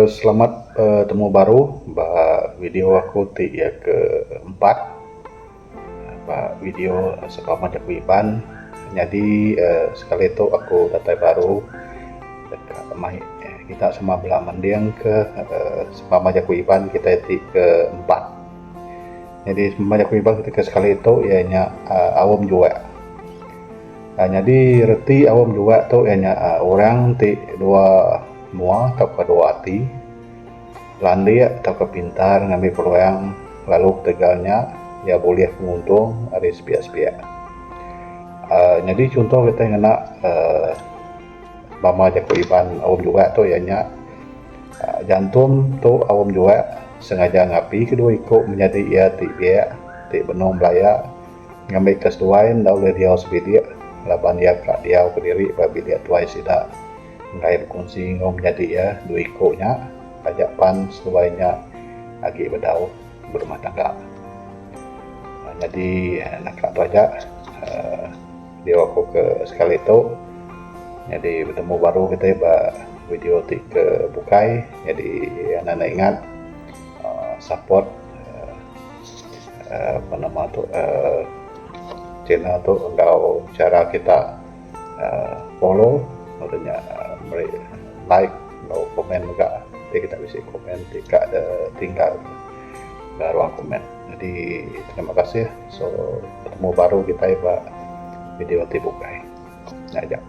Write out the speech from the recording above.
Selamat temu baru video aku ti ya keempat video sepama Iban. Jadi sekali itu aku datai baru dekat kita sama belah mendiang ke sepama Iban kita ti keempat. Jadi sepama Iban ketika sekali itu ianya awam juga. Jadi reti awam juga tuh ianya orang ti dua mua atau kedua hati landai atau kepintar ngambil peluang lalu tegalnya ya boleh menguntung ada sepia-sepia. Jadi contoh kita ngena mama jago Iban awam juga tuh ianya jantung tuh awam juga sengaja ngapi kedua ikut menjadi ia ti benong belaya ngambil kesetuain dah oleh dia sebidia laban dia kak dia berdiri babi dia tuai sida ngai kongsi ngom jadi ya dua ikutnya ajak pan sesuainya lagi berdau berumah tangga. Jadi nak tu aja dia aku ke sekali itu jadi bertemu baru kita video ke bukai. Jadi anak-anak ingat support apa nama tu channel tu engkau cara kita follow maksudnya like atau komen juga kita bisa komen tidak ada tinggal ruang komen. Jadi terima kasih. So ketemu baru kita video tibukai aja.